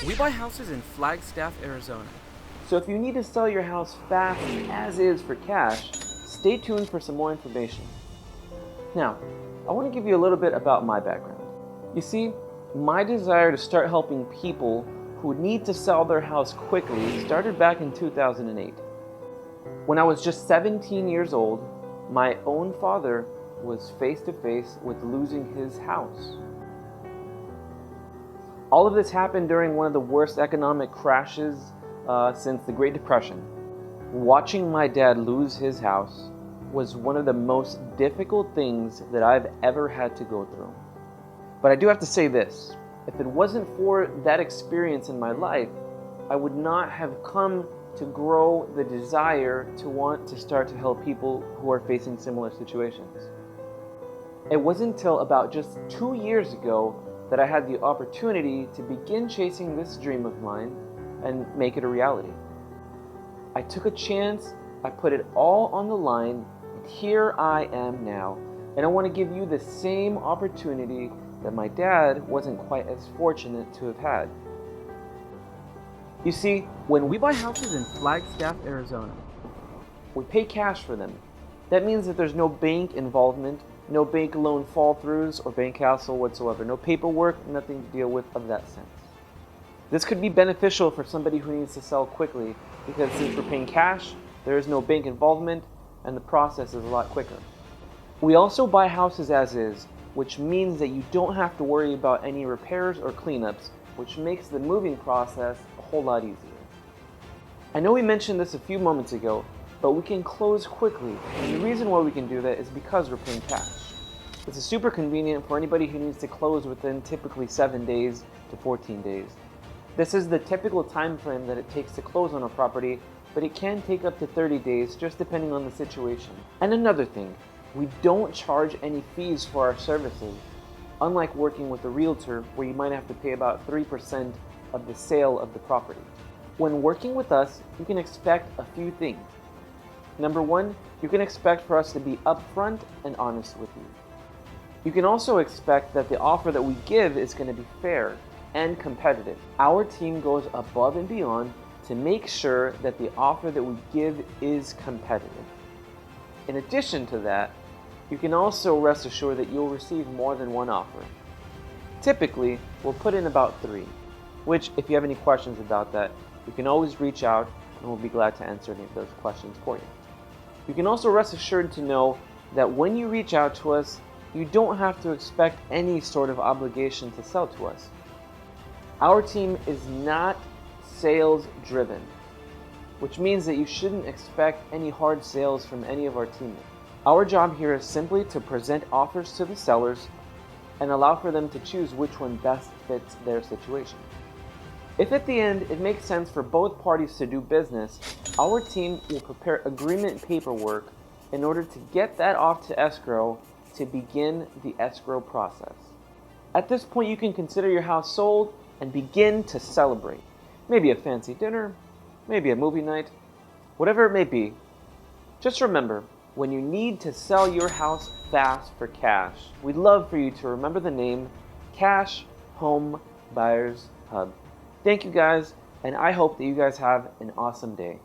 We buy houses in Flagstaff, Arizona. So if you need to sell your house fast as is for cash, stay tuned for some more information. Now, I want to give you a little bit about my background. You see, my desire to start helping people who need to sell their house quickly started back in 2008. When I was just 17 years old, my own father was face to face with losing his house. All of this happened during one of the worst economic crashes since the Great Depression. Watching my dad lose his house was one of the most difficult things that I've ever had to go through. But I do have to say this, if it wasn't for that experience in my life, I would not have come to grow the desire to want to start to help people who are facing similar situations. It wasn't until about just 2 years ago that I had the opportunity to begin chasing this dream of mine and make it a reality. I took a chance, I put it all on the line, and here I am now. And I want to give you the same opportunity that my dad wasn't quite as fortunate to have had. You see, when We buy houses in Flagstaff, Arizona. we pay cash for them, that means that there's no bank involvement, no bank loan fall-throughs or bank hassle whatsoever, no paperwork, nothing to deal with of that sense. This could be beneficial for somebody who needs to sell quickly because since we're paying cash, there is no bank involvement and the process is a lot quicker. We also buy houses as is, which means that you don't have to worry about any repairs or cleanups, which makes the moving process a whole lot easier. I know we mentioned this a few moments ago, but we can close quickly, and the reason why we can do that is because we're paying cash. This is super convenient for anybody who needs to close within typically 7 days to 14 days. This is the typical time frame that it takes to close on a property, but it can take up to 30 days just depending on the situation. And another thing, we don't charge any fees for our services, unlike working with a realtor where you might have to pay about 3% of the sale of the property. When working with us, you can expect a few things. Number one, you can expect for us to be upfront and honest with you. You can also expect that the offer that we give is going to be fair and competitive. Our team goes above and beyond to make sure that the offer that we give is competitive. In addition to that, you can also rest assured that you'll receive more than one offer. Typically, we'll put in about 3, which if you have any questions about that, you can always reach out and we'll be glad to answer any of those questions for you. You can also rest assured to know that when you reach out to us, you don't have to expect any sort of obligation to sell to us. Our team is not sales driven, which means that you shouldn't expect any hard sales from any of our teammates. Our job here is simply to present offers to the sellers and allow for them to choose which one best fits their situation. If at the end it makes sense for both parties to do business, our team will prepare agreement paperwork in order to get that off to escrow to begin the escrow process. At this point, you can consider your house sold and begin to celebrate. Maybe a fancy dinner, maybe a movie night, whatever it may be. Just remember, when you need to sell your house fast for cash, we'd love for you to remember the name Cash Home Buyers Hub. Thank you guys, and I hope that you guys have an awesome day.